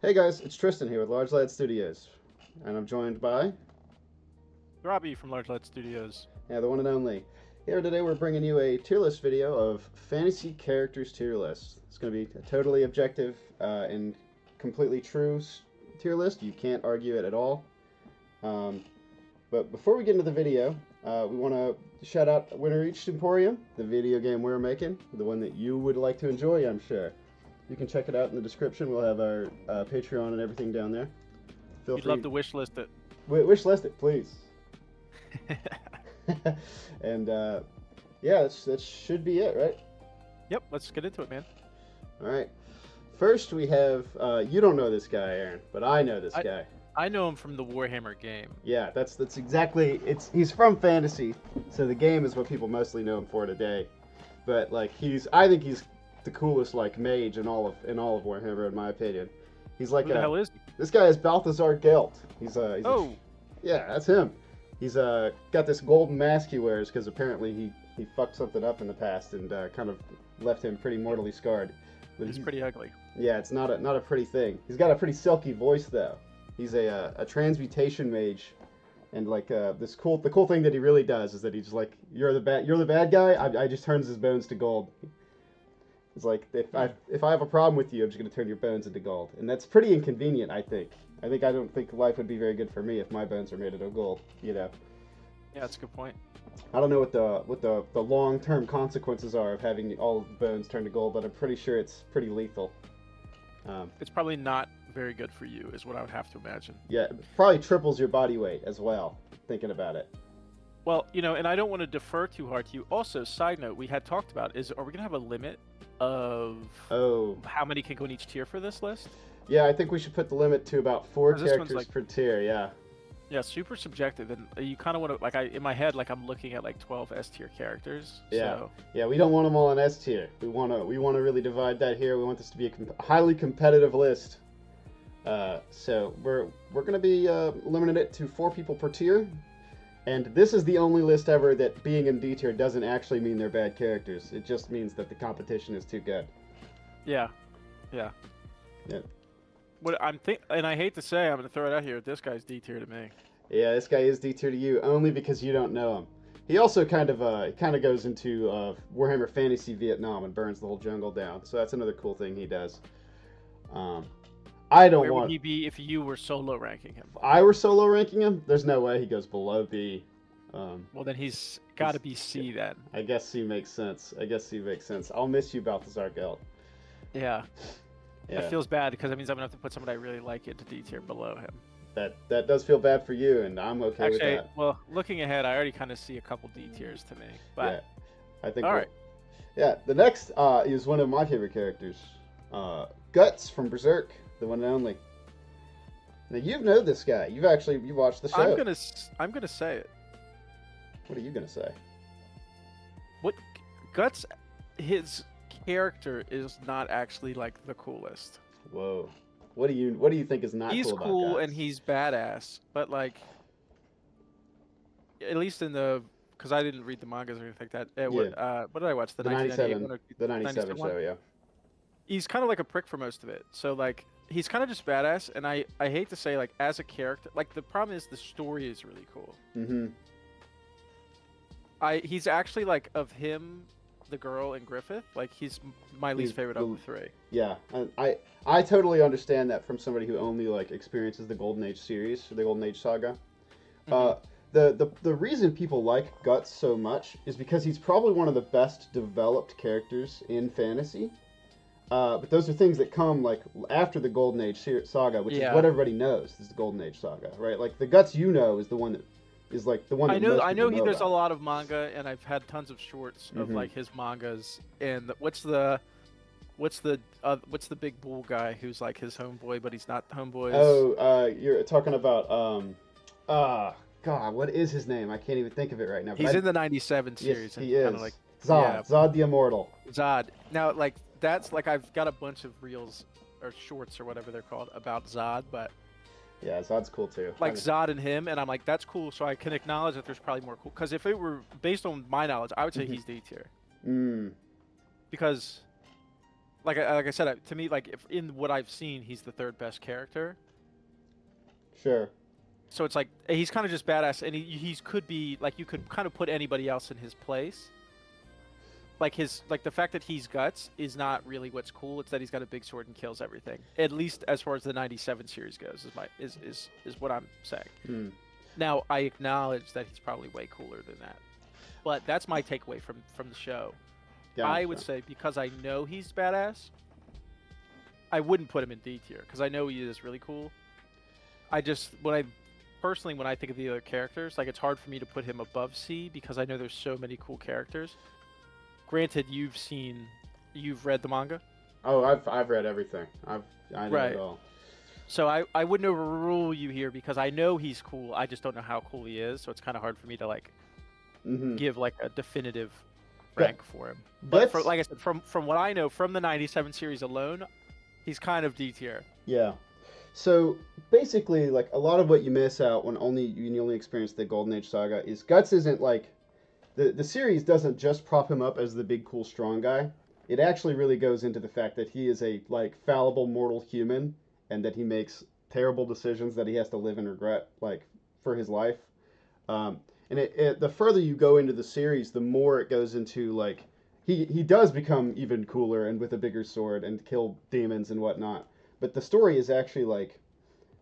Hey guys, it's Tristan here with Large Lad Studios, and I'm joined by Robbie from Large Light Studios. the one and only. Here today we're bringing you a tier list video of fantasy characters tier list. It's going to be a totally objective and completely true tier list. You can't argue it at all. Um, but before we get into the video, we want to shout out Winter Each Emporium, the video game we're making, the one that you would like to enjoy, I'm sure. You can check it out in the description. We'll have our Patreon and everything down there. Feel You'd free. love to wish list it. Wish list it, please. And yeah, that should be it, right? Yep, let's get into it, man. All right. First, we have you don't know this guy, Aaron, but I know this I guy. I know him from the Warhammer game. Yeah, that's exactly. He's from fantasy, so the game is what people mostly know him for today. But like I think he's the coolest like mage in all of Warhammer, in my opinion. He's like Who the hell is he? this guy is Balthazar Gelt. Oh, Yeah, that's him. He's got this golden mask he wears because apparently he fucked something up in the past and kind of left him pretty mortally scarred. But he's pretty ugly. yeah, it's not a pretty thing. He's got a pretty silky voice though. He's a transmutation mage, and like the cool thing that he really does is that he's like you're the bad guy. I just turns his bones to gold. It's like if I have a problem with you, I'm just gonna turn your bones into gold, and that's pretty inconvenient. I don't think life would be very good for me if my bones were made out of gold. You know, Yeah, that's a good point. I don't know what the long term consequences are of having all of the bones turned to gold, but I'm pretty sure it's pretty lethal. It's probably not very good for you, is what I would have to imagine. Yeah, it probably triples your body weight as well. Thinking about it. Well, and I don't want to defer too hard to you. Also, side note, we had talked about are we gonna have a limit of Oh, how many can go in each tier for this list? yeah, I think we should put the limit to about 4 'Cause this one's characters like, per tier. Yeah, yeah, super subjective, and you kind of want to in my head, like I'm looking at like 12 S tier characters. yeah, So yeah. We don't want them all in S tier. We wanna really divide that here. We want this to be a highly competitive list. So we're gonna be limiting it to 4 people per tier. And this is the only list ever that being in D tier doesn't actually mean they're bad characters. It just means that the competition is too good. yeah, yeah. Yeah, What and I hate to say, I'm gonna throw it out here. This guy's D tier to me. yeah. This guy is D tier to you only because you don't know him. He also kind of goes into Warhammer Fantasy Vietnam and burns the whole jungle down. So that's another cool thing he does. Um, I don't Where would want. he be if you were solo ranking him? If I were solo ranking him, there's no way he goes below B. Well, then he's got to be C then. I guess C makes sense. I'll miss you, Balthazar Gelt. Yeah, Yeah, that feels bad because that means I'm gonna have to put somebody I really like into D tier below him. that does feel bad for you, and I'm okay with Actually, that. well, looking ahead, I already kind of see a couple D tiers to me. Yeah, But I think. all right, Yeah, the next is one of my favorite characters, Guts from Berserk, the one and only. Now you know this guy. You watched the show. I'm gonna say it. What are you gonna say? What Guts, his character is not actually like the coolest. Whoa. What do you think is not He's cool about cool Guts? and he's badass, but like at least in the because I didn't read the mangas or anything like that. What did I watch? The The 1998 '97, one or the '97 one? show, yeah. He's kind of like a prick for most of it. So like he's kind of just badass, and I hate to say like as a character, like the problem is the story is really cool. Mm-hmm. He's actually like of him, the girl and Griffith, like he's my least favorite of the three. Yeah, and I totally understand that from somebody who only like experiences the Golden Age series, the Golden Age saga. Mhm. The reason people like Guts so much is because he's probably one of the best developed characters in fantasy. But those are things that come like after the Golden Age saga, which is Yeah. what everybody knows is the Golden Age saga, right? Like the Guts you know is the one that is like the one that most I people know know there's a about. lot of manga, and I've had tons of shorts of Mhm. like his mangas. And what's the big bull guy who's like his homeboy, but he's not homeboys? Oh, you're talking about God, what is his name? I can't even think of it right now. He's in the '97 series, Yes, and he is. kind of like Zod, Zod the Immortal. Zod. Now, like that's like I've got a bunch of reels or shorts or whatever they're called about Zod, but Yeah, Zod's cool too. like Zod and him, and I'm like that's cool. So I can acknowledge that there's probably more cool. Because if it were based on my knowledge, I would say Mhm. he's D tier Mm, because like I said, to me, like if in what I've seen, he's the third best character. Sure. So it's like he's kind of just badass, and he's could be like you could kind of put anybody else in his place. Like the fact that he's guts is not really what's cool. It's that he's got a big sword and kills everything. At least as far as the '97 series goes, is what I'm saying. Hmm. Now I acknowledge that he's probably way cooler than that, but that's my takeaway from the show. I would Gotcha. say because I know he's badass, I wouldn't put him in D tier because I know he is really cool. I just when I think of the other characters, like it's hard for me to put him above C because I know there's so many cool characters. Granted, you've read the manga, Oh, I've read everything. I know right? it all. So I wouldn't overrule you here because I know he's cool. I just don't know how cool he is, so it's kind of hard for me to like Mm-hmm. give like a definitive But rank for him. But that's like I said, from what I know from the '97 series alone, he's kind of D tier. yeah. So basically, like a lot of what you miss out when you only experience the Golden Age saga is Guts isn't like the series doesn't just prop him up as the big cool strong guy. It actually really goes into the fact that he is a like fallible mortal human and that he makes terrible decisions that he has to live and regret like for his life. Um, and the further you go into the series, the more it goes into like he does become even cooler and with a bigger sword and kill demons and whatnot. But the story is actually like,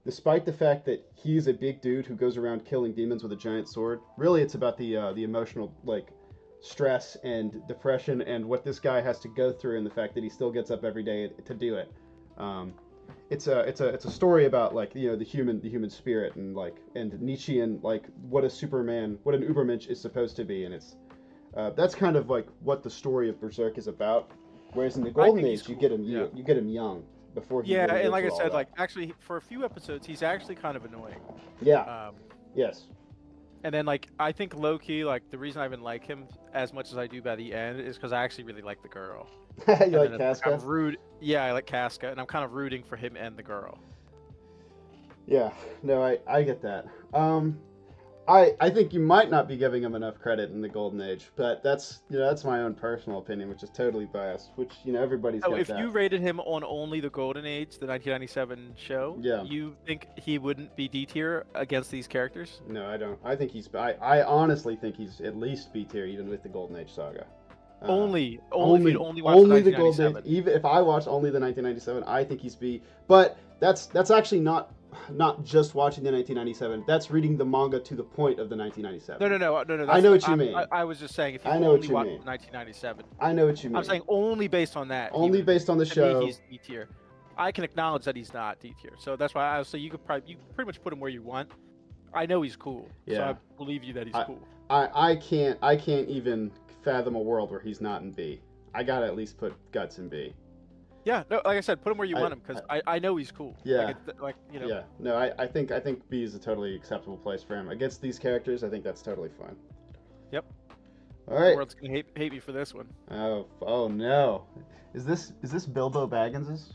despite the fact that he's a big dude who goes around killing demons with a giant sword, really it's about the emotional like stress and depression and what this guy has to go through and the fact that he still gets up every day to do it. Um, it's a story about like the human spirit and like and Nietzschean like what a Superman what an Ubermensch is supposed to be and it's that's kind of like what the story of Berserk is about. Whereas in the I Golden think he's Age, you cool. get him Yeah. you get him young before he Yeah, really and goes like I through all said, that. like actually for a few episodes, he's actually kind of annoying. Yeah. Um, Yes. and then like I think low key, like the reason I even like him as much as I do by the end is because I actually really like the girl. You And like then it's like Casca? I'm rude. Yeah, I like Casca, and I'm kind of rooting for him and the girl. Yeah. No, I get that. I think you might not be giving him enough credit in the Golden Age, but that's my own personal opinion, which is totally biased. Which everybody's So got if that. you rated him on only the Golden Age, the 1997 show, Yeah. you think he wouldn't be D tier against these characters? No, I don't. I think I honestly think he's at least B tier even with the Golden Age saga. Only if you'd only watch only the the Golden Age. 1997. Even if I watch only the 1997, I think he's B. But that's actually not just watching the 1997. That's reading the manga to the point of the 1997. No. I know what you mean. I was just saying if you I know what only you watched mean. 1997. I know what you mean. I'm saying only based on that. Only based on the to show. me, he's D tier. I can acknowledge that he's not D tier, so that's why I say you pretty much put him where you want. I know he's cool, so Yeah. I believe you that he's cool. I can't even fathom a world where he's not in B. I gotta at least put Guts in B. Yeah, no, like I said, put him where you want him because I know he's cool. Yeah. Yeah. No, I think B is a totally acceptable place for him. Against these characters, I think that's totally fine. Yep. All The right. world's gonna hate me for this one. Oh no. Is this Bilbo Baggins's?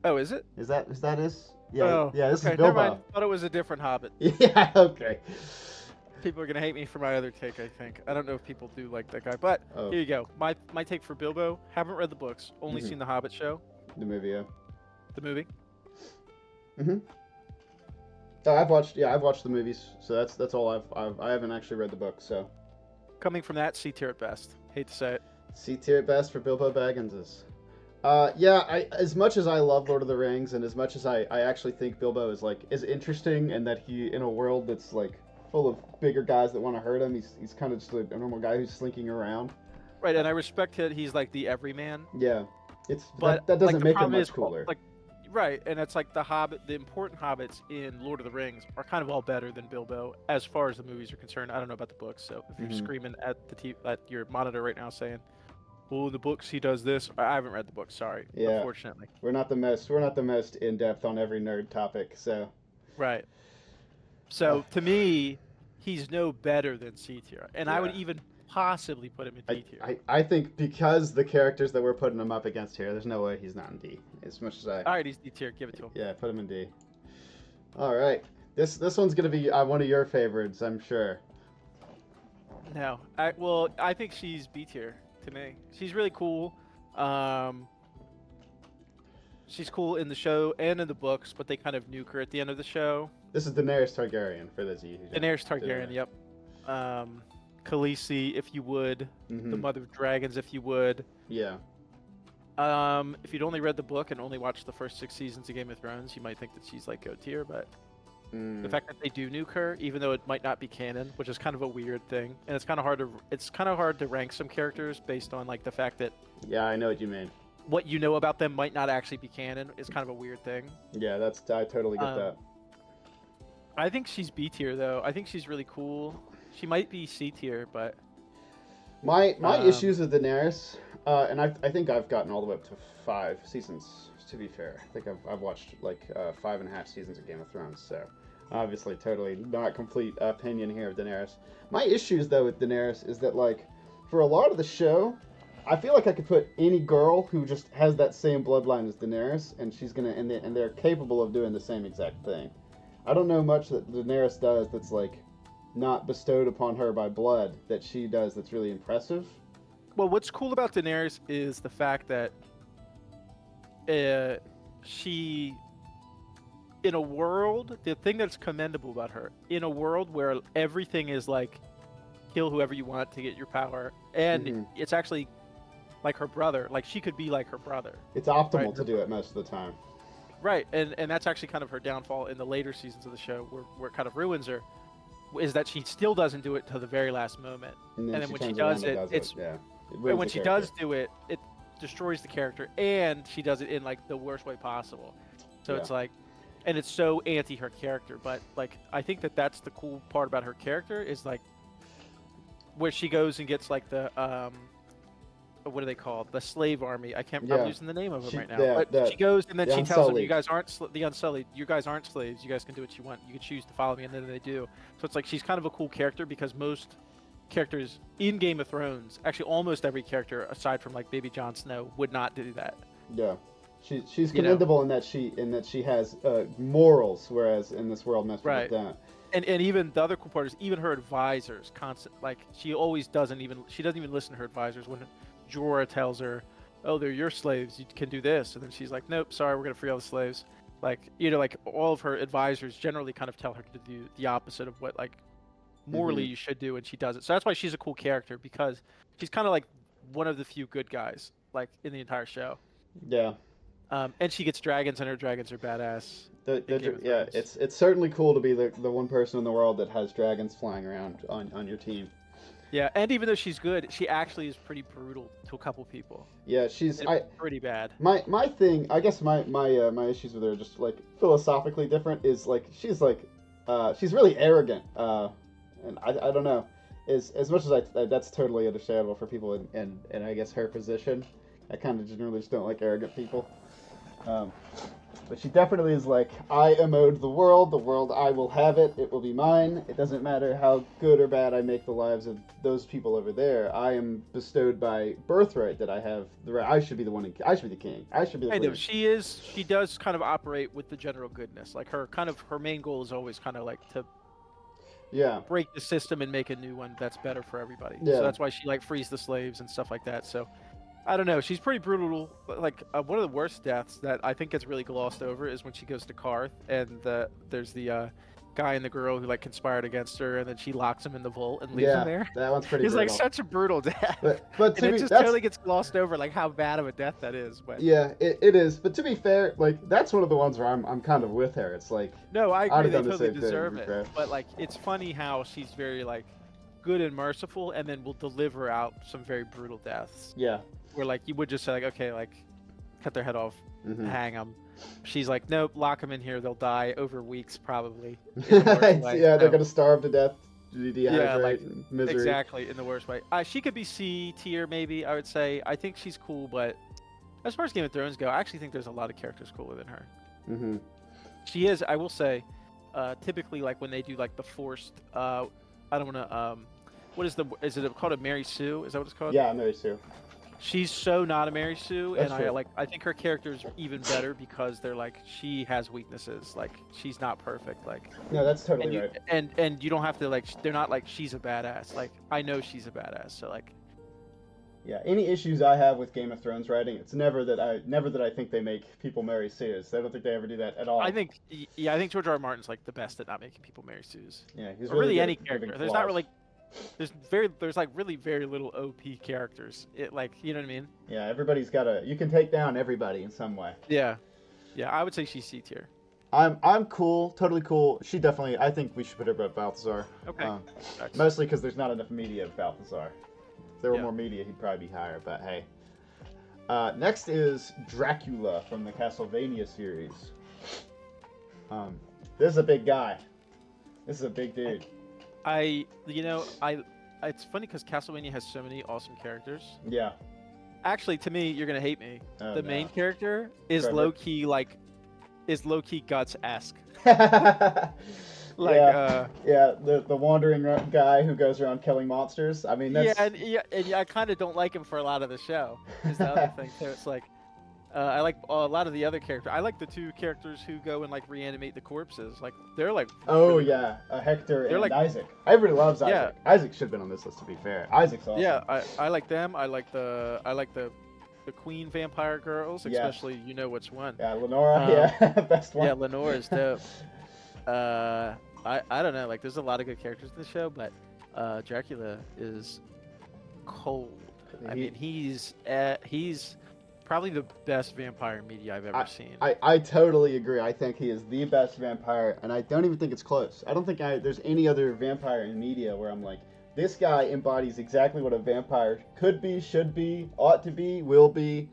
Oh, is it? Is that his? Yeah. Oh, Yeah, this okay, is never Bilbo. mind. Thought it was a different Hobbit. Yeah, okay. People are gonna hate me for my other take. I think I don't know if people do like that guy, but Oh, here you go. My take for Bilbo. Haven't read the books. Only Mhm. seen the Hobbit show, the movie, yeah. the movie. Oh, I've watched the movies, so that's all I haven't actually read the book, so Coming from that, C tier at best. Hate to say it. C tier at best for Bilbo Baggins's. As much as I love Lord of the Rings, and as much as I actually think Bilbo is interesting, and that he in a world that's like full of bigger guys that want to hurt him, he's kind of just a normal guy who's slinking around. Right, and I respect that he's like the everyman. Yeah, But that doesn't like, the make him problem much is, cooler. Like, right, and it's like the important hobbits in Lord of the Rings are kind of all better than Bilbo as far as the movies are concerned. I don't know about the books, so if you're Mhm. screaming at at your monitor right now saying, "Oh, in the books he does this," I haven't read the book. Sorry, Yeah. unfortunately. We're not the most in depth on every nerd topic, so Right. So to me, he's no better than C tier, and I would Yeah. even possibly put him in D tier. I think because the characters that we're putting him up against here, there's no way he's not in D. As much as All right, he's D tier. Give it to him. yeah, put him in D. All right, this one's gonna be one of your favorites, I'm sure. No, I think she's B tier to me. She's really cool. She's cool in the show and in the books, but they kind of nuke her at the end of the show. This is Daenerys Targaryen for those of you who don't. Daenerys Targaryen, yep. Khaleesi, if you would. The Mother of Dragons, if you would. Yeah. If you'd only read the book and only watched the first 6 seasons of Game of Thrones, you might think that she's like GOAT tier, but the fact that they do nuke her, even though it might not be canon, which is kind of a weird thing, and it's kind of hard to rank some characters based on like the fact that Yeah, I know what you mean. what you know about them might not actually be canon. Is kind of a weird thing. Yeah, I totally get that. I think she's B tier though. I think she's really cool. She might be C tier, but My issues with Daenerys, and I think I've gotten all the way up to 5 seasons. To be fair, I think I've watched like 5.5 seasons of Game of Thrones. So obviously, totally not complete opinion here of Daenerys. My issues though with Daenerys is that like for a lot of the show, I feel like I could put any girl who just has that same bloodline as Daenerys, and she's gonna and they're capable of doing the same exact thing. I don't know much that Daenerys does that's like not bestowed upon her by blood that she does that's really impressive. well, what's cool about Daenerys is the fact that she, in a world, the thing that's commendable about her, in a world where everything is like kill whoever you want to get your power, and it's actually like her brother, like she could be like her brother. It's optimal Right. to do it most of the time. Right, and that's actually kind of her downfall in the later seasons of the show, where it kind of ruins her, is that she still doesn't do it till the very last moment, And then when she turns does around it, and it's yeah. and when she does do it, it destroys the character, and she does it in like the worst way possible. So Yeah. it's like, and it's so anti her character. But like, I think that's the cool part about her character is like, where she goes and gets like the what are they called? The slave army. I'm losing the name of them right now. But she goes and then she tells them, "You guys aren't the Unsullied. You guys aren't slaves. You guys can do what you want. You can choose to follow me," and then they do. So it's like she's kind of a cool character because most characters in Game of Thrones, actually almost every character aside from like Baby Jon Snow, would not do that. Yeah, she's commendable in that she has morals, whereas in this world most people don't. And even the other cool part is even her advisors she doesn't even listen to her advisors when Jorah tells her, "Oh, they're your slaves. You can do this," and then she's like, "Nope, sorry, we're gonna free all the slaves." Like like all of her advisors generally kind of tell her to do the opposite of what like morally you should do, and she does it. So that's why she's a cool character because she's kind of like one of the few good guys like in the entire show. Yeah. And she gets dragons, and her dragons are badass. It's certainly cool to be the one person in the world that has dragons flying around on your team. Yeah, and even though she's good, she actually is pretty brutal to a couple people. Yeah, she's pretty bad. My thing, I guess my issues with her are just like philosophically different. Is like she's really arrogant. And I don't know, as much as that's totally understandable for people in I guess her position. I kind of generally just don't like arrogant people. But she definitely is like, I am owed the world I will have it will be mine. It doesn't matter how good or bad I make the lives of those people over there. I am bestowed by birthright that I have the right. I should be the one. I should be the king. I should be the kind leader. of. She does kind of operate with the general goodness. Like her main goal is always kind of like to break the system and make a new one that's better for everybody. Yeah. So that's why she like frees the slaves and stuff like that. So I don't know. She's pretty brutal. Like one of the worst deaths that I think gets really glossed over is when she goes to Karth and there's the guy and the girl who like conspired against her, and then she locks him in the vault and leaves him there. That one's pretty. It's brutal. like such a brutal death. But and it just totally gets glossed over, like how bad of a death that is. But yeah, it is. But to be fair, like that's one of the ones where I'm kind of with her. It's like no, I agree. They the totally same deserve thing, it. But like it's funny how she's very like good and merciful, and then will deliver out some very brutal deaths. Yeah. Where like you would just say like, okay, like cut their head off, hang them. She's like, nope, lock them in here. They'll die over weeks probably. They're gonna starve to death, dehydrate, misery. Exactly, in the worst way. She could be C tier maybe. I would say. I think she's cool, but as far as Game of Thrones go, I actually think there's a lot of characters cooler than her. She is. I will say, typically like when they do like the forced. I don't want to. What is it called? A Mary Sue? Is that what it's called? Yeah, Mary Sue. She's so not a Mary Sue, That's and true. I think her character is even better because they're like she has weaknesses, like she's not perfect, like no, that's totally right. And you don't have to like they're not like she's a badass, like I know she's a badass, so like Yeah, any issues I have with Game of Thrones writing, it's never that I think they make people marry Seers. I don't think they ever do that at all. I think, yeah, I think George R. R. Martin's like the best at not making people marry Sues, Yeah, he's or really really good any at giving character. There's not flaws. really, there's like really very little OP characters. It like, you know what I mean? Yeah, everybody's got a. You can take down everybody in some way. Yeah, yeah. I would say she's C tier. I'm cool, totally cool. She definitely. I think we should put her above Balthazar. Okay. Mostly because there's not enough media of Balthazar. If there were Yeah. more media, he'd probably be higher. But hey. Next is Dracula from the Castlevania series. This is a big guy. This is a big dude. It's funny because Castlevania has so many awesome characters. Yeah. Actually, to me, you're gonna hate me. Oh, The no. main character is Trevor. low key Guts-esque. Yeah. Like, The wandering guy who goes around killing monsters. I mean, that's... and I kind of don't like him for a lot of the show. Is the other thing too. It's like, I like a lot of the other characters. I like the two characters who go and like reanimate the corpses. Like they're like. Oh really- yeah, Hector They're and like- Isaac. Everybody loves Isaac. Yeah. Isaac should have been on this list, to be fair. Isaac's awesome. Yeah, I like them. I like the queen vampire girls, Yes. especially you know which one. Yeah, Lenora. Yeah, best one. Yeah, Lenore is dope. I don't know. Like, there's a lot of good characters in the show, but Dracula is cold. I mean, he's probably the best vampire media I've ever seen. I totally agree. I think he is the best vampire, and I don't even think it's close. I don't think there's any other vampire in media where I'm like, this guy embodies exactly what a vampire could be, should be, ought to be, will be.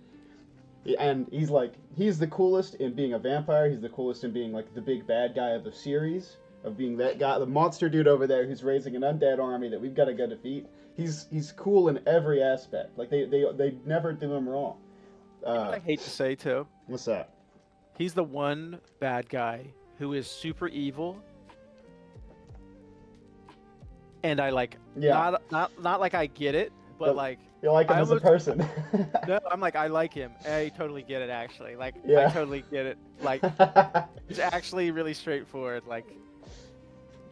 And he's the coolest in being a vampire. He's the coolest in being like the big bad guy of the series, of being that guy, the monster dude over there who's raising an undead army that we've got to go defeat. He's cool in every aspect. Like they never do him wrong. You know what I hate to say too. What's that? He's the one bad guy who is super evil, and I like not like I get it, but like you like him as a person. no, I'm like I like him. I totally get it actually. Like Yeah. I totally get it. Like he's actually really straightforward. Like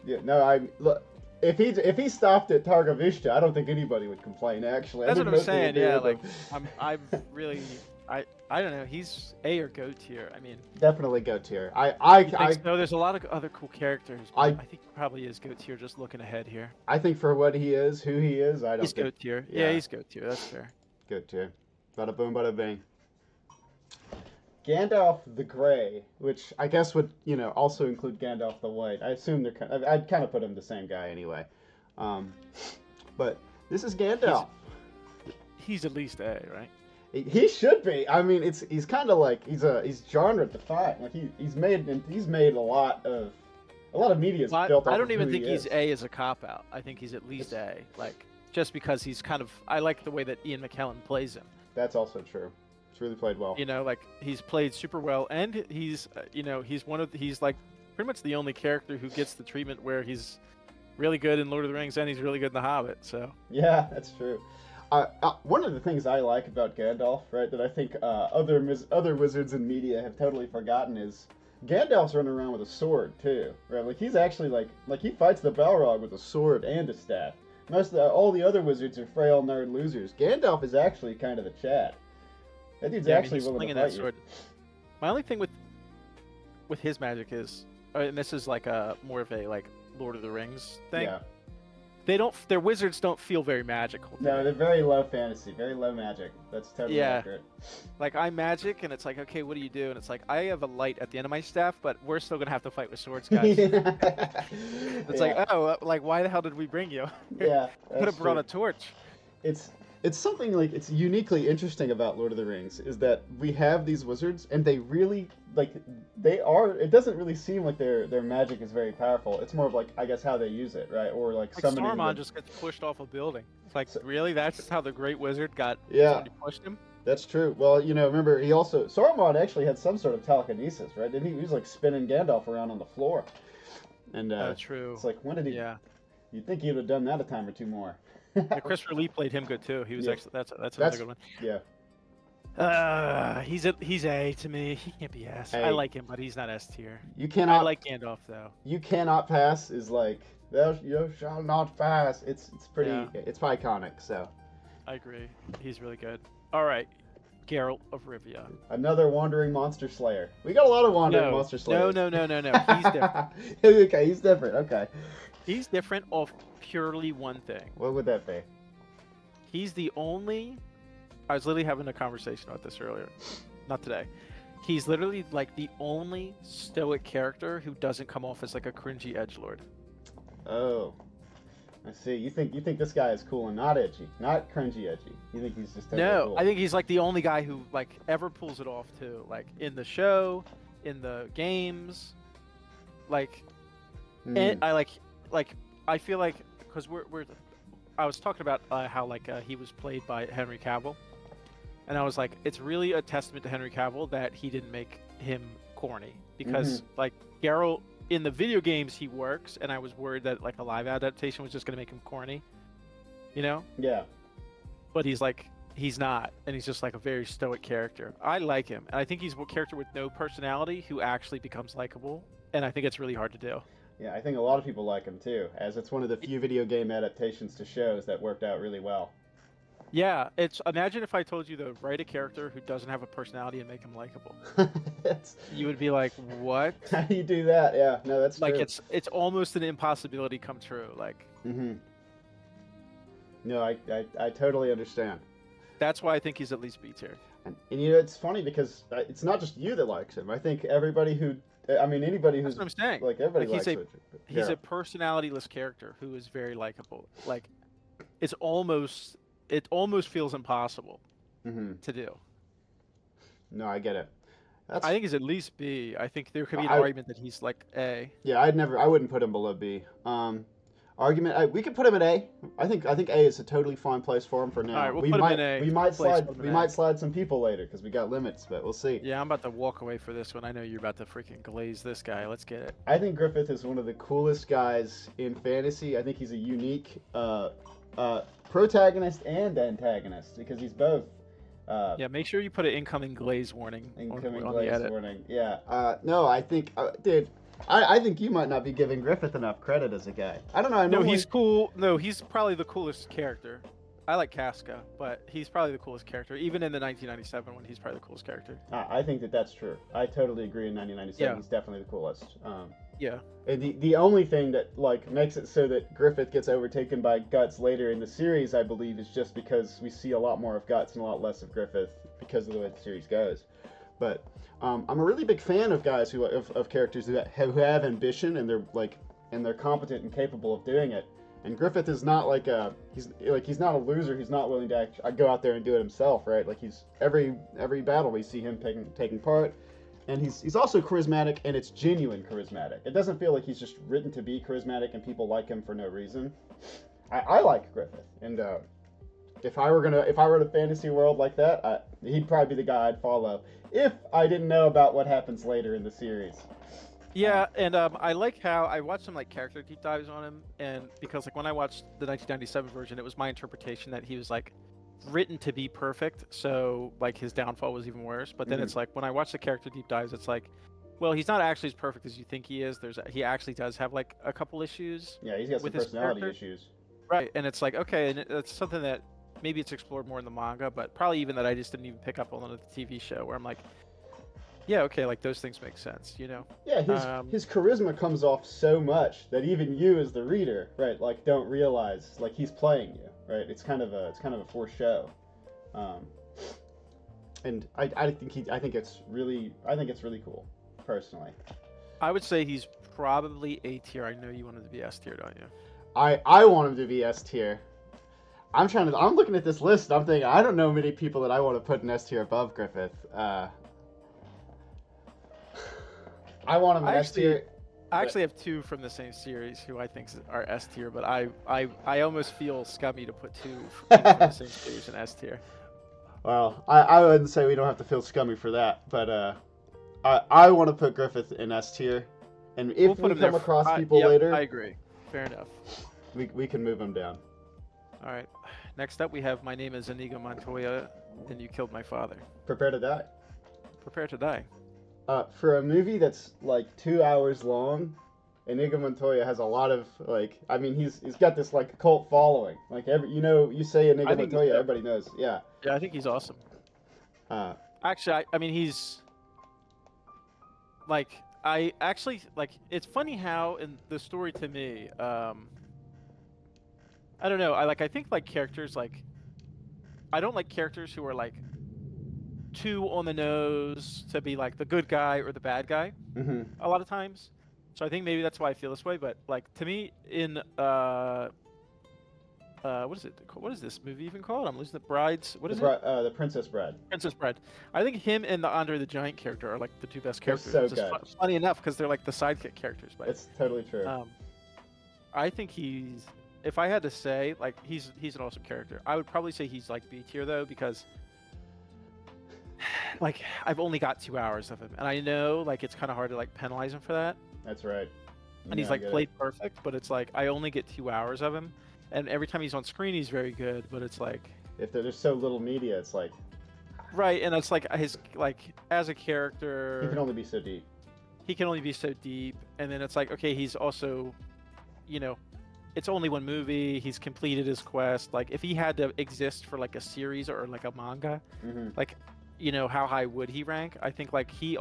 Yeah, no, look. If he stopped at Targovishta, I don't think anybody would complain. Actually, that's I what think I'm most people saying. agree Yeah, with like him. I'm really I don't know. He's A or go tier. I mean, Definitely go tier. no, there's a lot of other cool characters. But I think he probably is go tier. Just looking ahead here. I think for what he is, who he is, I don't He's think go tier. yeah. Yeah, he's go tier. That's fair. go tier. Bada boom, bada bing. Gandalf the Grey, which I guess would also include Gandalf the White. I assume I'd kind of put him the same guy anyway. But this is Gandalf. He's at least A, right? He should be. I mean, he's kind of like he's genre defying. Like he's made a lot of media is built. I off don't of even who think he he's is. A as a cop out. I think he's at least A. Like just because he's kind of. I like the way that Ian McKellen plays him. That's also true. It's really played well. You know, like he's played super well, and he's he's like pretty much the only character who gets the treatment where he's really good in Lord of the Rings and he's really good in The Hobbit. So Yeah, that's true. One of the things I like about Gandalf, right, that I think other wizards in media have totally forgotten is Gandalf's running around with a sword too, right? Like he's actually like he fights the Balrog with a sword and a staff. All the other wizards are frail nerd losers. Gandalf is actually kind of the Chad. That dude's actually he's willing to slinging fight that you. sword. My only thing with his magic is, and this is like a more of a like Lord of the Rings thing. Yeah. Their wizards don't feel very magical. to No, me. they're very low fantasy, very low magic. That's totally Yeah. accurate. Like I'm magic, and it's like, okay, what do you do? And it's like, I have a light at the end of my staff, but we're still gonna have to fight with swords, guys. It's like, oh, like why the hell did we bring you? yeah, Could have brought a torch. It's something like it's uniquely interesting about Lord of the Rings is that we have these wizards and they really it doesn't really seem like their magic is very powerful. It's more of like I guess how they use it, right? Or like summoning Saruman just gets pushed off a building. It's like, really? That's how the Great Wizard got somebody pushed him? That's true. Well, remember Saruman actually had some sort of telekinesis, right? Didn't he? He was like spinning Gandalf around on the floor. And True. It's like when did he? Yeah. You'd think he would have done that a time or two more. Yeah, Christopher Lee played him good too. He was actually that's another good one. Yeah. He's A to me. He can't be S. Hey. I like him, but he's not S tier. You cannot. I like Gandalf though. You cannot pass is like you shall not pass. It's pretty. Yeah. It's iconic. So I agree. He's really good. All right, Geralt of Rivia. Another wandering monster slayer. We got a lot of wandering No, monster no, slayers. no, no, no, no. He's different. Okay, he's different. Okay. He's different of purely one thing. What would that be? He's the only. I was literally having a conversation about this earlier. Not today. He's literally like the only stoic character who doesn't come off as like a cringy edgelord. Oh, I see. You think this guy is cool and not edgy, not cringy edgy. You think he's just totally No, cool. I think he's like the only guy who like ever pulls it off too. Like in the show, in the games, like, and I I feel like because we're I was talking about how like he was played by Henry Cavill, and I was like, it's really a testament to Henry Cavill that he didn't make him corny because like Geralt in the video games he works, and I was worried that like a live adaptation was just gonna make him corny, you know? Yeah. But he's not, and he's just like a very stoic character. I like him, and I think he's a character with no personality who actually becomes likable, and I think it's really hard to do. Yeah, I think a lot of people like him too, as it's one of the few video game adaptations to shows that worked out really well. Yeah, it's imagine if I told you to write a character who doesn't have a personality and make him likable. You would be like, what? How do you do that? Yeah, no, that's like true. it's almost an impossibility come true. Like No, I totally understand. that's why I think he's at least B tier. And you know, it's funny because it's not just you that likes him. I think everybody who, I mean, anybody who's That's what I'm saying. like everybody Like, likes it. He's a personalityless character who is very likable. Like it almost feels impossible to do. No, I get it. I think he's at least B. I think there could be an argument that he's like A. Yeah, I wouldn't put him below B. We could put him at A. I think A is a totally fine place for him for now. All right, we'll put him in A. We might slide some people later because we got limits, but we'll see. Yeah, I'm about to walk away for this one. I know you're about to freaking glaze this guy. Let's get it. I think Griffith is one of the coolest guys in fantasy. I think he's a unique protagonist and antagonist because he's both. Yeah, make sure you put an incoming glaze warning on the edit. Warning. Yeah. No, I think, dude. I think you might not be giving Griffith enough credit as a guy. I don't know. No, he's cool. No, he's probably the coolest character. I like Casca, but he's probably the coolest character. Even in the 1997 one, he's probably the coolest character. I think that's true. I totally agree. In 1997, he's definitely the coolest. Yeah. And the only thing that like makes it so that Griffith gets overtaken by Guts later in the series, I believe, is just because we see a lot more of Guts and a lot less of Griffith because of the way the series goes. But I'm a really big fan of guys of characters who have ambition and they're competent and capable of doing it. And Griffith is not he's not a loser. He's not willing to go out there and do it himself, right? Like he's every battle we see him taking part, and he's also charismatic, and it's genuine charismatic. It doesn't feel like he's just written to be charismatic and people like him for no reason. I like Griffith, and if I were in a fantasy world like that, he'd probably be the guy I'd follow if I didn't know about what happens later in the series. Yeah, and I like how I watched some like character deep dives on him, and because like when I watched the 1997 version, it was my interpretation that he was like written to be perfect, so like his downfall was even worse. But then it's like when I watch the character deep dives, it's like, well, he's not actually as perfect as you think he is. He actually does have like a couple issues. Yeah, he's got some personality issues. Right, and it's like, okay, and it's something that maybe it's explored more in the manga, but probably even that I just didn't even pick up on the TV show, where I'm like, yeah, okay, like those things make sense, you know? Yeah, his charisma comes off so much that even you as the reader, right, like don't realize like he's playing you, right? It's kind of a forced show. And I think it's really cool, personally. I would say he's probably A tier. I know you wanted to be S tier, don't you? I want him to be S tier. I'm looking at this list and I'm thinking I don't know many people that I want to put in S tier above Griffith. I want him in S tier. I actually have two from the same series who I think are S tier, but I almost feel scummy to put two from the same series in S tier. Well, I wouldn't say we don't have to feel scummy for that, but I want to put Griffith in S tier, and if we come across people later, I agree. Fair enough. We can move him down. All right. Next up, we have My Name is Inigo Montoya, and You Killed My Father. Prepare to Die. Prepare to Die. For a movie that's like 2 hours long, Inigo Montoya has a lot of like. I mean, he's got this like cult following. Like you say Inigo I think he's Montoya, dope. everybody knows. Yeah. Yeah, I think he's awesome. Uh, Actually, I mean, he's like, I actually like. It's funny how in the story to me, I don't know. I think like characters like I don't like characters who are like too on the nose to be like the good guy or the bad guy hmm a lot of times. So I think maybe that's why I feel this way. But like to me, in what is it? What is this movie even called? I'm losing the brides. What is it? The Princess Bride. Princess Bride. I think him and the Andre the Giant character are like the two best They're characters. so Which is good. funny enough because they're like the sidekick characters. But It's totally true. I think he's. If I had to say, like, he's an awesome character. I would probably say he's like B tier though because, like, I've only got 2 hours of him, and I know like it's kind of hard to like penalize him for that. That's right. And he's I like get played perfect, but it's like I only get 2 hours of him, and every time he's on screen, he's very good. But it's like If there's so little media, it's like right, and it's like his like as a he can character, only be so deep. he can only be so deep, and then it's like okay, he's also, you know, it's only one movie. He's completed his quest. Like if he had to exist for like a series or like a manga, hmm like you know how high would he rank? I think like he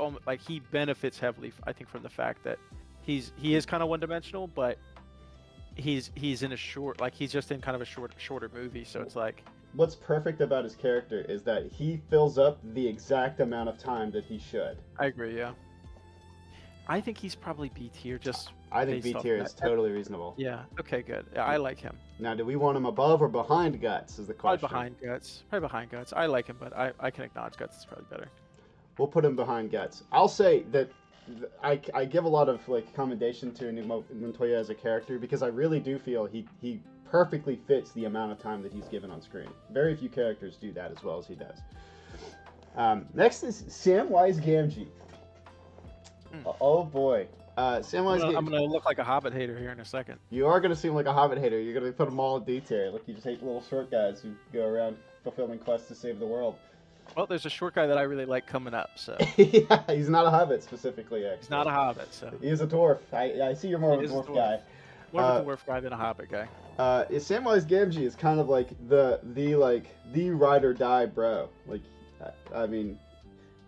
benefits heavily. I think from the fact that he is kind of one dimensional, but he's in a short like he's just in kind of a shorter movie. So it's like What's perfect about his character is that he fills up the exact amount of time that he should. I agree. Yeah, I think he's probably B tier. Just I think based B off tier that. is totally reasonable. Yeah. Okay. Good. Yeah, I like him. Now, do we want him above or behind Guts? Is the Probably question. behind Guts. Probably behind Guts. I like him, but I can acknowledge Guts is probably better. We'll put him behind Guts. I'll say that I give a lot of like commendation to Inigo Montoya as a character because I really do feel he perfectly fits the amount of time that he's given on screen. Very few characters do that as well as he does. Next is Samwise Gamgee. Oh boy. Samwise Gamgee. I'm gonna look like a Hobbit hater here in a second. You are going to seem like a Hobbit hater. You're going to put them all in D tier. Like you just hate little short guys who go around fulfilling quests to save the world. Well, there's a short guy that I really like coming up, so Yeah, he's not a Hobbit specifically, actually. he's not a Hobbit, so He is a dwarf. I see you're more of He a is a dwarf dwarf. guy. more of a dwarf guy than a Hobbit guy. Samwise Gamgee is kind of like the ride or die bro. Like, I mean,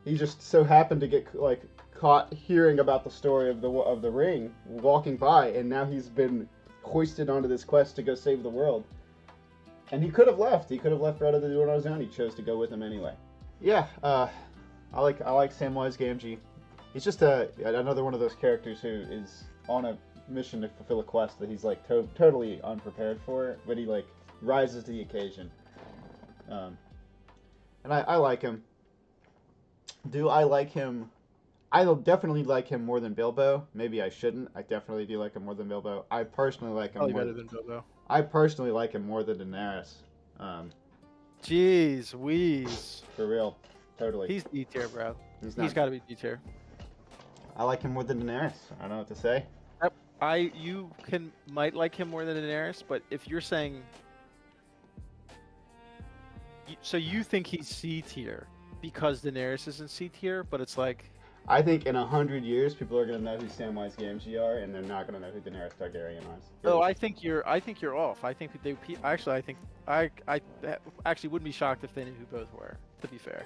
he just so happened to get like caught hearing about the story of the ring, walking by, and now he's been hoisted onto this quest to go save the world. And he could have left. He could have left rather than do it on his own. He chose to go with him anyway. Yeah, I like Samwise Gamgee. He's just another one of those characters who is on a mission to fulfill a quest that he's like totally unprepared for, but he like rises to the occasion. And I like him. Do I like him? I definitely like him more than Bilbo. Maybe I shouldn't. I definitely do like him more than Bilbo. I personally like him Probably more. better than Bilbo. I personally like him more than Daenerys. Jeez, Wheeze. For real, totally. He's D tier, bro. He's He's got to be D tier. I like him more than Daenerys. I don't know what to say. You might like him more than Daenerys, but if you're saying, so you think he's C tier because Daenerys is in C tier, but it's like. I think in 100 years, people are gonna know who Samwise Gamgee are, and they're not gonna know who Daenerys Targaryen is. Oh, I think you're off. I think they actually. I think I actually wouldn't be shocked if they knew who both were. To be fair,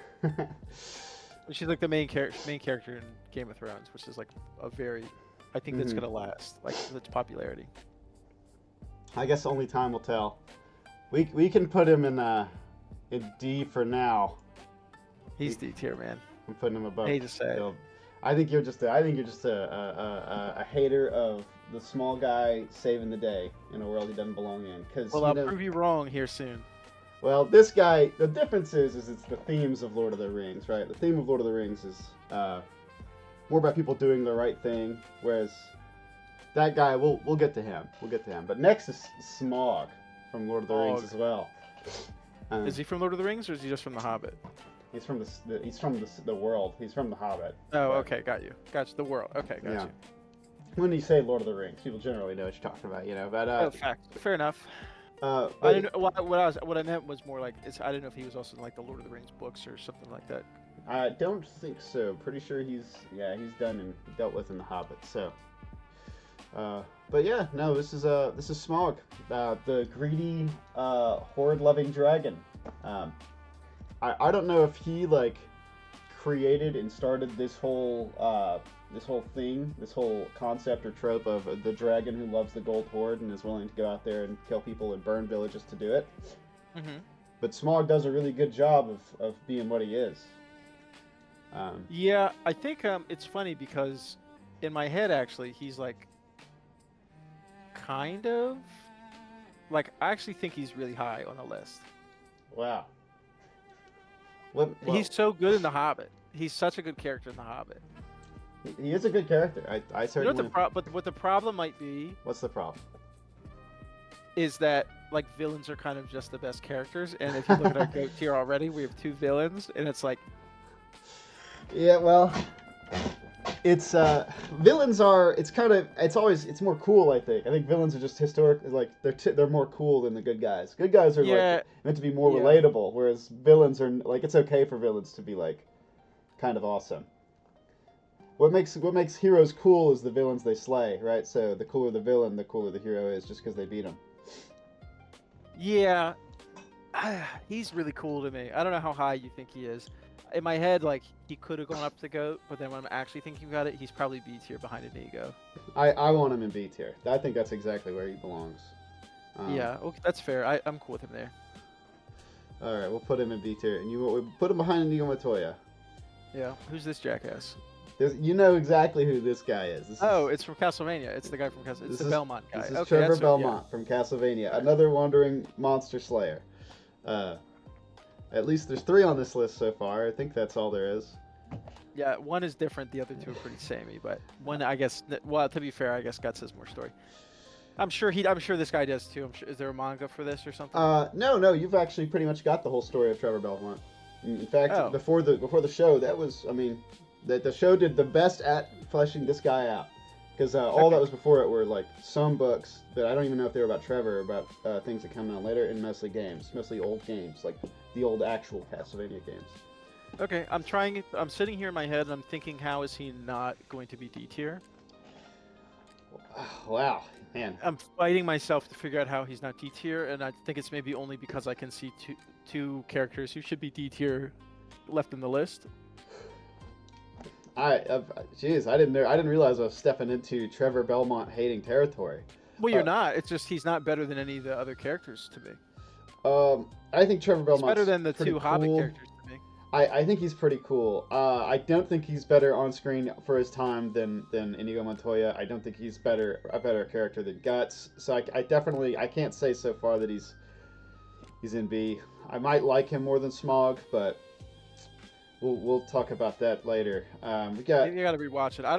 she's like the main character in Game of Thrones, which is like a very. I think that's gonna last, like its popularity. I guess only time will tell. We can put him in D for now. He's D tier, man. I'm putting him above. I hate to say it. I think you're just a hater of the small guy saving the day in a world he doesn't belong in. Well, I'll prove you wrong here soon. Well, this guy, the difference is it's the themes of Lord of the Rings, right? The theme of Lord of the Rings is more about people doing the right thing, whereas that guy, we'll get to him. We'll get to him. But next is Smaug from Lord of the Rings as well. Is he from Lord of the Rings or is he just from The Hobbit? He's from the world. He's from The Hobbit. Oh, okay, got you. Gotcha. The world. Okay, got you. When you say Lord of the Rings, people generally know what you're talking about, you know. But oh, fact. Fair enough. I didn't. What I meant was more like I didn't know if he was also in like the Lord of the Rings books or something like that. I don't think so. Pretty sure he's done and dealt with in The Hobbit. So, But yeah, no, this is Smog, the greedy, horde-loving dragon. Um, I don't know if he like created and started this whole thing, this whole concept or trope of the dragon who loves the gold horde and is willing to go out there and kill people and burn villages to do it. Mm-hmm. But Smog does a really good job of being what he is. Yeah, I think it's funny because in my head actually he's like kind of like I actually think he's really high on the list. Wow. He's so good in The Hobbit. He's such a good character in The Hobbit. He is a good character. I You know certainly. but what the problem might be What's the problem? is that like villains are kind of just the best characters, and if you look at our GOAT tier already, we have 2 villains, and it's like Yeah, well, it's villains are. It's more cool. I think villains are just historic. Like they're more cool than the good guys. Good guys are yeah, like meant to be more yeah. relatable, whereas villains are like it's okay for villains to be like kind of awesome. What makes heroes cool is the villains they slay, right? So the cooler the villain, the cooler the hero is, just because they beat him. Yeah, he's really cool to me. I don't know how high you think he is. In my head, like he could have gone up to GOAT, but then when I'm actually thinking about it, he's probably B tier behind Inigo. I want him in B tier. I think that's exactly where he belongs. Yeah, okay, that's fair. I'm cool with him there. All right, we'll put him in B tier, and we'll put him behind Inigo Montoya. Yeah, who's this jackass? You know exactly who this guy is. It's from Castlevania. It's the guy from Castlevania. It's the Belmont guy. This is Okay, Trevor that's Belmont from Castlevania, another wandering monster slayer. At least there's 3 on this list so far. I think that's all there is. Yeah, one is different. The other 2 are pretty samey, but one, I guess. Well, to be fair, I guess Guts has more story. I'm sure this guy does too. Is there a manga for this or something? No. You've actually pretty much got the whole story of Trevor Belmont. In fact, Oh. before the show, the show did the best at fleshing this guy out. Because all Okay. that was before it were like some books that I don't even know if they were about Trevor or about things that come out later, and mostly games, mostly old games, like the old actual Castlevania games. Okay, I'm sitting here in my head and I'm thinking, how is he not going to be D tier? Wow, man. I'm fighting myself to figure out how he's not D tier, and I think it's maybe only because I can see two characters who should be D tier left in the list. Jeez, I didn't realize I was stepping into Trevor Belmont hating territory. Well, you're not. It's just he's not better than any of the other characters to me. I think Trevor He's Belmont's better than the 2 pretty Hobbit cool. characters to me. I think he's pretty cool. I don't think he's better on screen for his time than Inigo Montoya. I don't think he's a better character than Guts. So I can't say so far that he's in B. I might like him more than Smog, but we'll talk about that later. We got. You got to rewatch it. I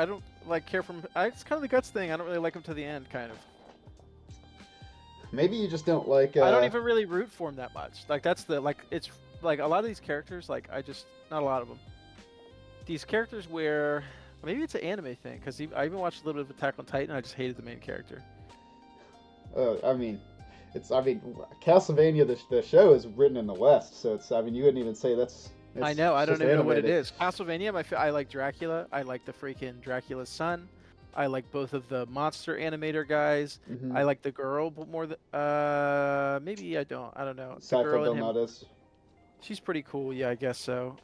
don't like care from. It's kind of the Guts thing. I don't really like him to the end, kind of. Maybe you just don't like. I don't even really root for him that much. Like that's it's like a lot of these characters. Like not a lot of them. These characters where maybe it's an anime thing because I even watched a little bit of Attack on Titan. And I just hated the main character. Castlevania. The show is written in the West, so you wouldn't even say that's. I know. I don't even know what it animated. is. Castlevania. I like Dracula. I like the freaking Dracula's son. I like both of the monster animator guys. Mm-hmm. I like the girl, but more than maybe I don't. I don't know. The Saifa girl and him. Donatus. She's pretty cool. Yeah, I guess so.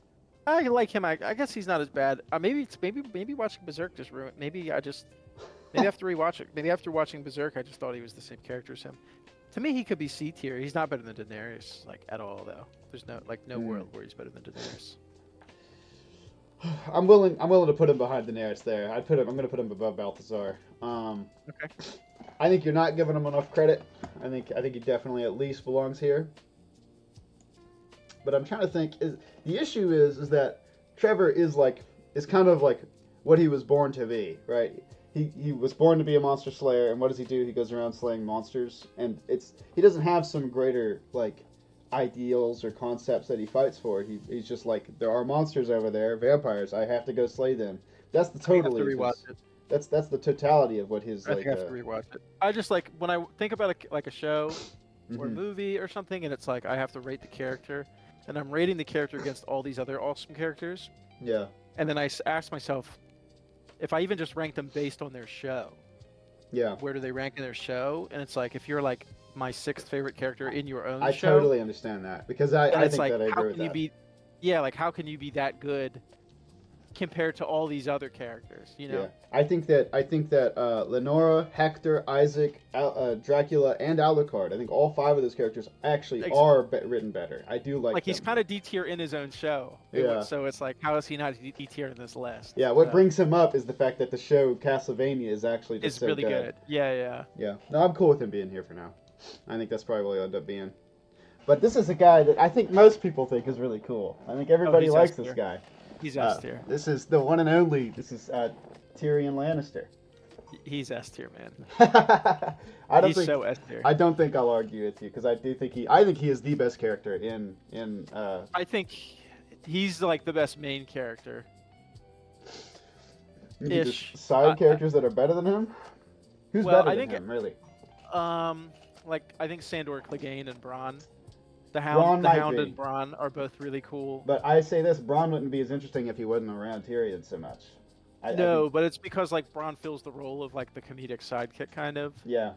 I like him. I guess he's not as bad. Maybe watching Berserk just ruined. Maybe I have to rewatch it. Maybe after watching Berserk, I just thought he was the same character as him. To me, he could be C tier. He's not better than Daenerys, like at all, though. There's no world where he's better than Daenerys. I'm willing to put him behind Daenerys there. I'm going to put him above Balthazar. Okay. I think you're not giving him enough credit. I think he definitely at least belongs here. But I'm trying to think. The issue is that Trevor is kind of like what he was born to be, right? He was born to be a monster slayer, and what does he do? He goes around slaying monsters, and he doesn't have some greater ideals or concepts that he fights for. He's just like, there are monsters over there, vampires. I have to go slay them. That's the totally. That's the totality of what his I think I have to rewatch it. I just when I think about a show or a movie or something, and it's like I have to rate the character, and I'm rating the character against all these other awesome characters. Yeah. And then I ask myself, if I even just rank them based on their show, Yeah. where do they rank in their show, and it's like if you're like my sixth favorite character in your own I show, totally understand that because then I it's think like that I how agree with can you that. be, yeah, like how can you be that good compared to all these other characters, you Yeah, know? I think that Lenora, Hector, Isaac, Dracula, and Alucard. I think all five of those characters actually Ex- are written better. I do like like he's them. kind of D tier in his own show. Yeah. So it's like how is he not D tier in this list? Yeah, what brings him up is the fact that the show Castlevania is actually just Is so really good. Yeah, yeah. Yeah, no, I'm cool with him being here for now. I think that's probably what he'll end up being. But this is a guy that I think most people think is really cool. I think everybody he's likes S this tier. guy. He's S tier. This is the one and only. This is Tyrion Lannister. He's S tier, man. I don't He's think, so S tier. I don't think I'll argue with you because I do think I think he is the best character in. I think he's like the best main character. Ish. Side characters that are better than him. Who's Well, better I than think him, really? Like I think Sandor, Clegane, and Bronn. The Bronn Hound, might Hound be. and Bronn are both really cool. But I say this: Bronn wouldn't be as interesting if he wasn't around Tyrion so much. I think, But it's because like Bronn fills the role of like the comedic sidekick kind of. yeah.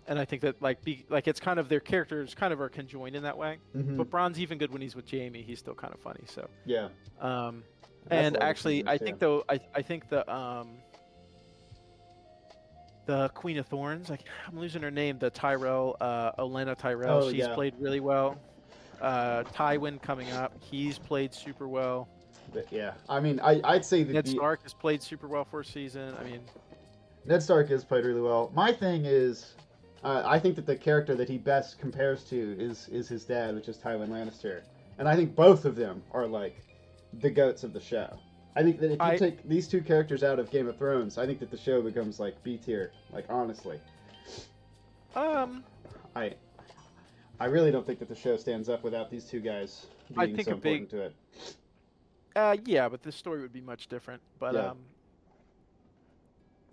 And I think that like it's kind of their characters kind of are conjoined in that way. Mhm. But Bronn's even good when he's with Jaime. He's still kind of funny. So. Yeah. And That's a lot of actually, things, I yeah. think though I think the Queen of Thorns, like I'm losing her name, the Tyrell, Olenna Tyrell, Oh, she's yeah. played really well. Tywin coming up, he's played super well. But yeah. I mean, I'd say that Ned Stark has played super well for a season. I mean, Ned Stark has played really well. My thing is, I think that the character that he best compares to is his dad, which is Tywin Lannister, and I think both of them are like the goats of the show. I think that if you take these two characters out of Game of Thrones, I think that the show becomes like B tier. Like honestly, I really don't think that the show stands up without these two guys being so important to it. yeah, but this story would be much different. But Yeah.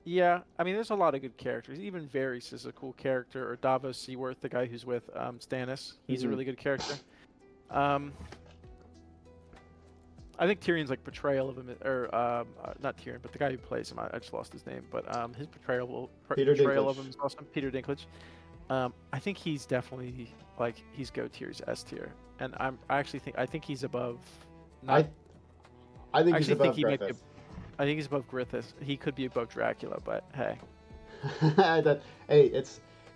yeah, I mean, there's a lot of good characters. Even Varys is a cool character, or Davos Seaworth, the guy who's with Stannis. He's a really good character. I think Tyrion's like portrayal of him, or not Tyrion, but the guy who plays him. I just lost his name, but his portrayal of him is awesome. Peter Dinklage. I think he's definitely like he's go tier, S tier, and I think he's above. I think he's above Griffith. I think he's above Griffith. He could be above Dracula, but hey.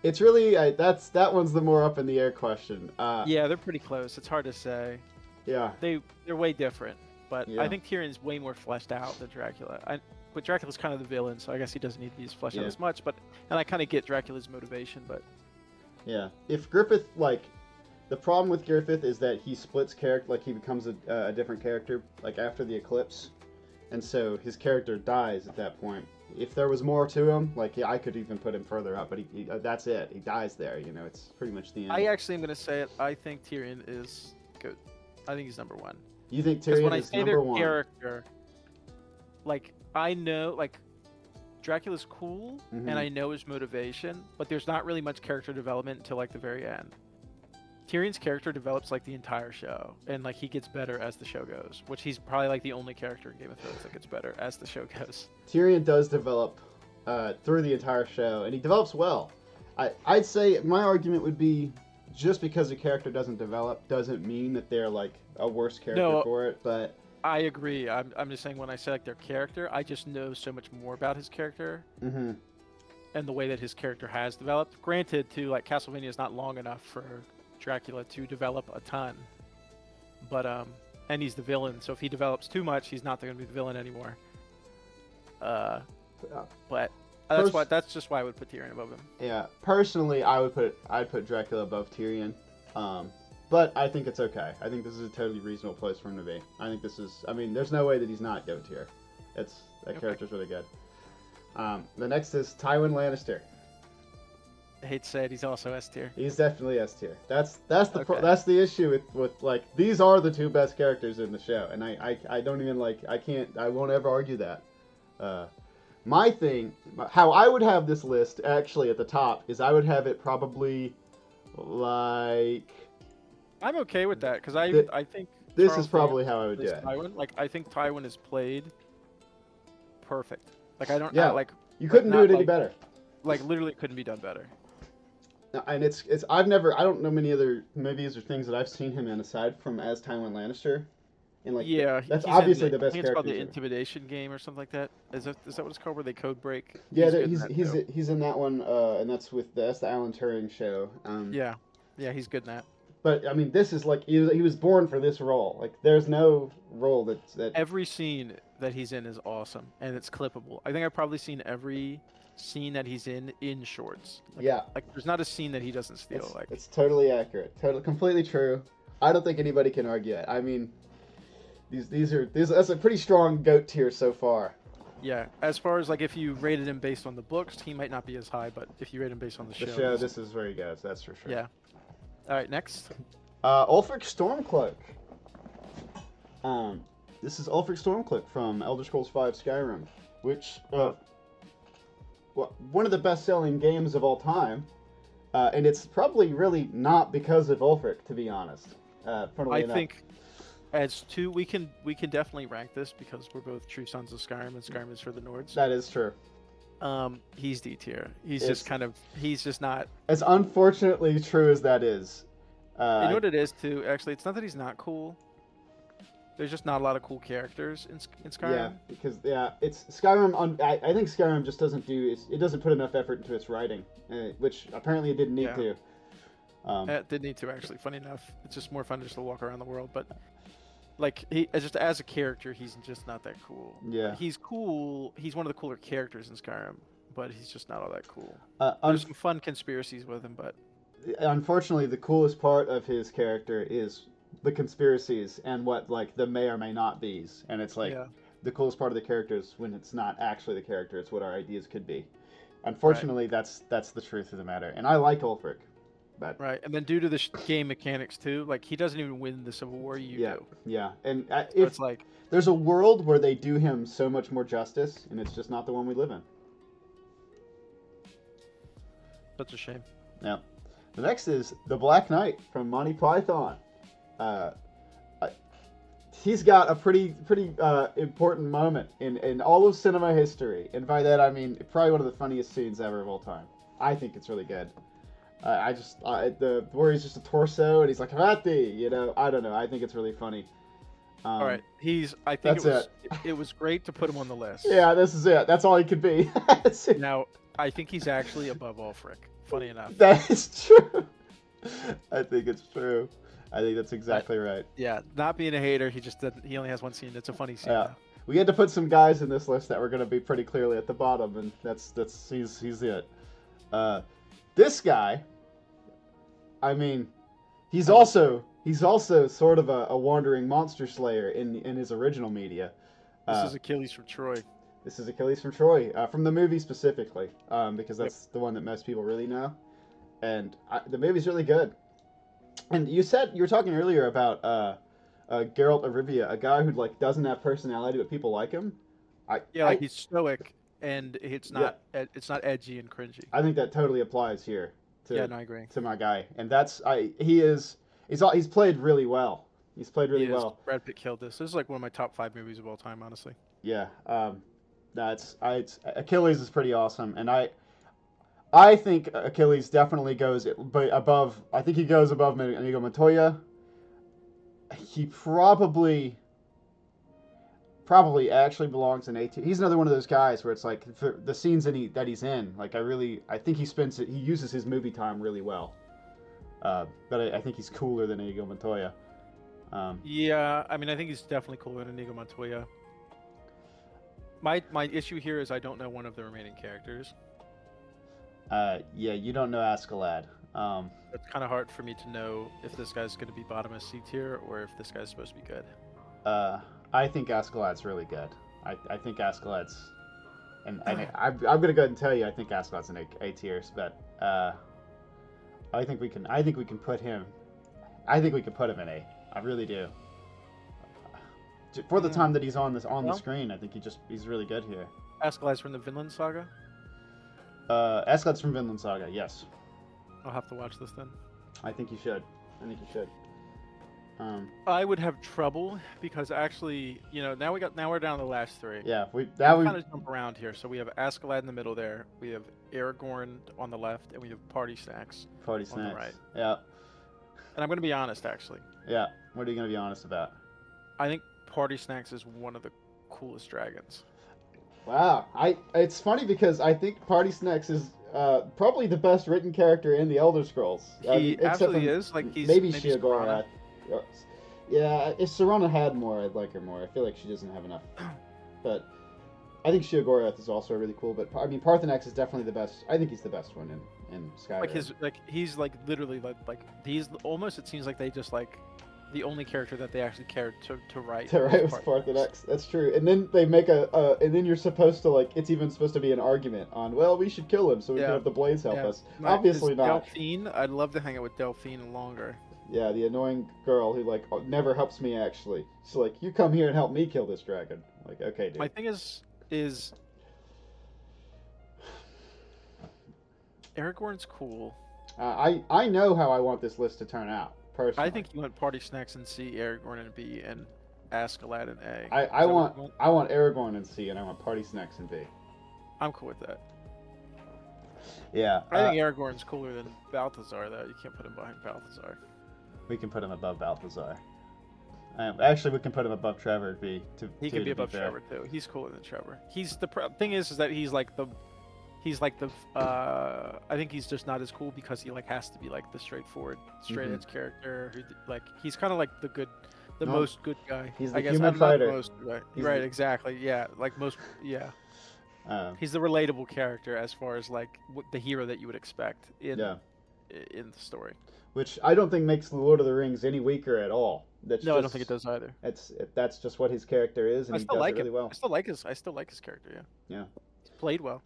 It's really that one's the more up in the air question. Yeah, they're pretty close. It's hard to say. Yeah. They're way different, but Yeah. I think Tyrion's way more fleshed out than Dracula. But Dracula's kind of the villain, so I guess he doesn't need to be as fleshed out as much. And I kind of get Dracula's motivation, but yeah, if Griffith the problem with Griffith is that he splits character, like he becomes a different character like after the eclipse, and so his character dies at that point. If there was more to him, like I could even put him further up, but he that's it. He dies there. You know, it's pretty much the end. I actually am gonna say it. I think Tyrion is good. I think he's number one. You think Tyrion is number one? Character, like I know, like Dracula's cool, and I know his motivation, but there's not really much character development until like the very end. Tyrion's character develops like the entire show, and like he gets better as the show goes, which he's probably like the only character in Game of Thrones that gets better as the show goes. Tyrion does develop through the entire show, and he develops well. I'd say my argument would be just because a character doesn't develop doesn't mean that they're like a worse character for it, but I agree. I'm just saying when I say like their character, I just know so much more about his character and the way that his character has developed. Granted, too, like Castlevania is not long enough for Dracula to develop a ton, but and he's the villain, so if he develops too much, he's not going to be the villain anymore. But that's just why I would put Tyrion above him. Yeah, personally, I'd put Dracula above Tyrion. But I think it's okay. I think this is a totally reasonable place for him to be. I think this is. I mean, there's no way that he's not go tier. That character's really good. The next is Tywin Lannister. I hate to say it, he's also S tier. He's definitely S tier. That's the issue with like these are the two best characters in the show, and I don't even like I won't ever argue that. My thing, how I would have this list actually at the top is I would have it probably like. I'm okay with that because I think this Charles is probably how I would do it. Tywin. Like I think Tywin is played perfect. Like I don't Yeah. like You but couldn't do not it any like better. literally couldn't be done better. And I don't know many other movies or things that I've seen him in aside from as Tywin Lannister. And like Yeah, that's he's in obviously the, the I best think it's called character the he's ever. Intimidation Game or something like that. Is that what it's called, where they code break? Yeah, He's good in that too. he's in that one, and that's the Alan Turing show. Yeah, yeah, he's good in that. But I mean, this is like he was born for this role. Like, there's no role that Every scene that he's in is awesome, and it's clippable. I think I've probably seen every scene that he's in shorts. yeah, Like there's not a scene that he doesn't steal. Like, it's totally accurate, totally completely true. I don't think anybody can argue it. I mean, that's a pretty strong GOAT tier so far. yeah, as far as like if you rated him based on the books, he might not be as high, but if you rate him based on the The show, show, this is very good. That's for sure. yeah. All right, next. Ulfric Stormcloak. This is Ulfric Stormcloak from Elder Scrolls V Skyrim, which one of the best-selling games of all time, and it's probably really not because of Ulfric, to be honest. I think as two, we can definitely rank this because we're both true sons of Skyrim, and Skyrim is for the Nords. That is true. He's D tier. He's just not. As unfortunately true as that is. You know what it is too? Actually, it's not that he's not cool. There's just not a lot of cool characters in Skyrim. Yeah, because it's Skyrim. I think Skyrim just doesn't it doesn't put enough effort into its writing, which apparently it didn't need to. It did need to, actually. Funny enough, it's just more fun just to walk around the world. But like as a character, he's just not that cool. Yeah, he's cool. He's one of the cooler characters in Skyrim, but he's just not all that cool. There's some fun conspiracies with him, but unfortunately, the coolest part of his character is the conspiracies and what like the may or may not be's, and it's like the coolest part of the character is when it's not actually the character; it's what our ideas could be. Unfortunately, that's the truth of the matter, and I like Ulfric, but right. And then due to the game mechanics too, like he doesn't even win the Civil War. You do. Yeah, and So if it's like there's a world where they do him so much more justice, and it's just not the one we live in. That's a shame. Yeah. The next is the Black Knight from Monty Python. He's got a pretty important moment in all of cinema history, and by that I mean probably one of the funniest scenes ever of all time. I think it's really good. Where he's just a torso and he's like Havati, I don't know. I think it's really funny. All right, I think it was great to put him on the list. Yeah, this is it. That's all he could be. Now I think he's actually above Ulfric. Funny enough. That is true. I think it's true. I think that's exactly right. Yeah, not being a hater, he only has one scene. It's a funny scene. Yeah. We had to put some guys in this list that were going to be pretty clearly at the bottom, and he's it. This guy, I mean, he's also sort of a wandering monster slayer in his original media. This is Achilles from Troy. This is Achilles from Troy, from the movie specifically, because that's the one that most people really know. And the movie's really good. And you were talking earlier about Geralt of Rivia, a guy who like doesn't have personality, but people like him. He's stoic, and it's not edgy and cringy. I think that totally applies here. I agree. To my guy, and he's played really well. He's played really well. Brad Pitt killed this. This is like one of my top 5 movies of all time, honestly. Yeah. Achilles is pretty awesome, and I think Achilles definitely goes above. I think he goes above Inigo Montoya. He probably actually belongs in A tier. He's another one of those guys where it's like the scenes that he's in. Like I think he uses his movie time really well. But I think he's cooler than Inigo Montoya. Yeah, I mean I think he's definitely cooler than Inigo Montoya. My issue here is I don't know one of the remaining characters. You don't know Askeladd. It's kind of hard for me to know if this guy's going to be bottom of C tier or if this guy's supposed to be good. I think Askeladd's really good. I think Askeladd's, and I'm going to go ahead and tell you I think Askeladd's in A tiers, but I think we can put him. I think we can put him in A. I really do. For the time that he's on the screen, I think he's really good here. Askeladd's from the Vinland Saga? Askeladd's from Vinland Saga, yes. I'll have to watch this then. I think you should. I would have trouble because actually, now we're down to the last three. Yeah, we kind of jump around here. So we have Askeladd in the middle there. We have Aragorn on the left, and we have Party Snacks on the right. Yeah. And I'm going to be honest, actually. Yeah. What are you going to be honest about? I think Party Snacks is one of the coolest dragons. Wow. It's funny because I think Party Snacks is probably the best written character in the Elder Scrolls. He absolutely is. Like he's maybe Sheogorath. Yeah, if Serana had more, I'd like her more. I feel like she doesn't have enough. But I think Sheogorath is also really cool. But I mean, Parthenax is definitely the best. I think he's the best one in Skyrim. He's like literally he's almost. It seems like they just like the only character that they actually cared to write. To write was Parthenax. That's true. And then they make and then you're supposed to it's even supposed to be an argument on, well, we should kill him so we can have the blades help us. Obviously not. Delphine, I'd love to hang out with Delphine longer. Yeah, the annoying girl who never helps me actually. She's like, you come here and help me kill this dragon. Like, okay, dude. My thing is Aragorn's cool. I know how I want this list to turn out. Personally. I think you want Party Snacks in C, Aragorn in B, and Askeladd in A. I want Aragorn in C, and I want Party Snacks in B. I'm cool with that. Yeah. I think Aragorn's cooler than Balthazar, though. You can't put him behind Balthazar. We can put him above Balthazar. Actually, we can put him above Trevor. He can be above Trevor too. He's cooler than Trevor. He's the thing is that he's like the. I think he's just not as cool because he has to be the straightforward, straight edge character. Who, he's kind of like the most good guy. He's the human fighter. Right, exactly. Yeah, most. Yeah. He's the relatable character as far as the hero that you would expect in the story. Which I don't think makes the Lord of the Rings any weaker at all. I don't think it does either. That's just what his character is, and he does it really well. I still like his character. Yeah. Yeah. He's played well.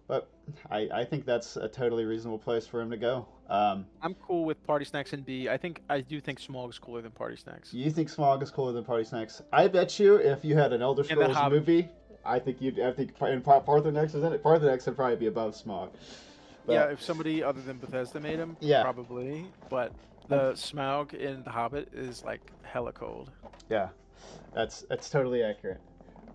But I think that's a totally reasonable place for him to go. I'm cool with Party Snacks in B. I do think Smaug is cooler than Party Snacks. You think Smaug is cooler than Party Snacks? I bet you if you had an Elder Scrolls movie, I think Parthenax is in it. Parthenax would probably be above Smaug. But, yeah, if somebody other than Bethesda made him, probably. But the Smaug in The Hobbit is hella cold. Yeah, that's totally accurate.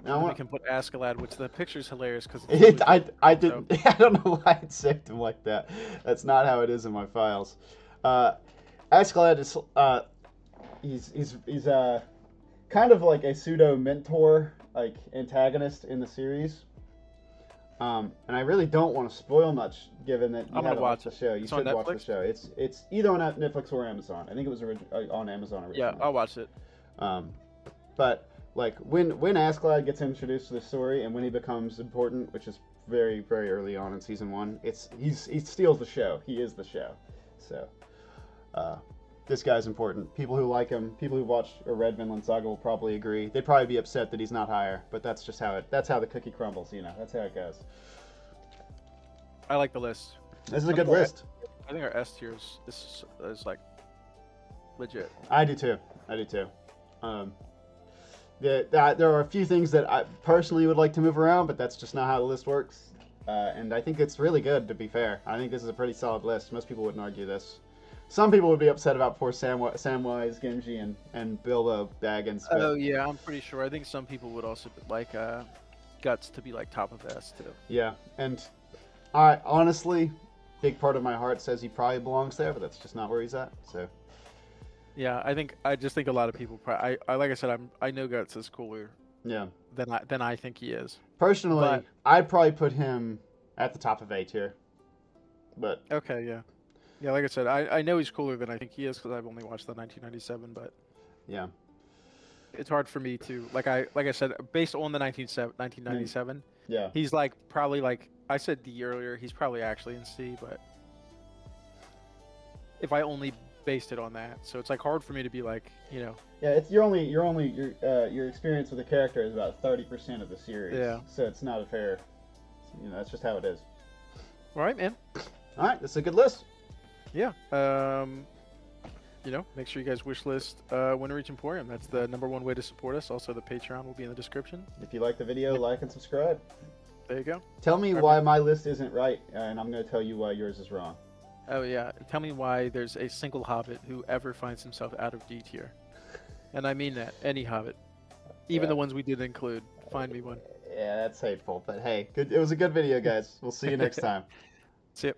Now we can put Askeladd, which the picture's hilarious because I don't know why it saved him like that. That's not how it is in my files. Askeladd is he's kind of like a pseudo mentor, antagonist in the series. And I really don't want to spoil much, given that you haven't watched the show. You should watch the show. It's either on Netflix or Amazon. I think it was on Amazon originally. Yeah, I'll watch it. But when Askeladd gets introduced to the story and when he becomes important, which is very, very early on in season 1, he steals the show. He is the show. So this guy's important. People who like him, people who watched or read Vinland Saga will probably agree. They'd probably be upset that he's not higher, but that's just how the cookie crumbles. That's how it goes. I like the list. This is a good list. I think our S tier is legit. I do too. There are a few things that I personally would like to move around, but that's just not how the list works. And I think it's really good, to be fair. I think this is a pretty solid list. Most people wouldn't argue this. Some people would be upset about poor Samwise Gamgee and Bilbo Baggins. But... Oh yeah, I'm pretty sure. I think some people would also like Guts to be top of S too. Yeah, and I honestly, big part of my heart says he probably belongs there, but that's just not where he's at. So. Yeah, I just think a lot of people. Like I said, I know Guts is cooler. Yeah. Than I think he is. Personally, I'd probably put him at the top of A tier. But. Okay. Yeah. Yeah, like I said, I know he's cooler than I think he is because I've only watched the 1997, but yeah, it's hard for me to like I said based on the 1997. Yeah, he's probably I said D earlier. He's probably actually in C, but if I only based it on that, so it's hard for me to be Yeah, it's your experience with the character is about 30% of the series. Yeah, so it's not a fair. That's just how it is. All right, man. All right, that's a good list. Yeah. Make sure you guys wishlist Winter Reach Emporium. That's the #1 way to support us. Also, the Patreon will be in the description. If you like the video, like and subscribe. There you go. Tell me why my list isn't right, and I'm going to tell you why yours is wrong. Oh yeah, tell me why there's a single Hobbit who ever finds himself out of D tier, and I mean that any Hobbit, even Yeah. the ones we did include. Find me one. Yeah, that's hateful. But hey, good. It was a good video, guys. We'll see you next time. See ya.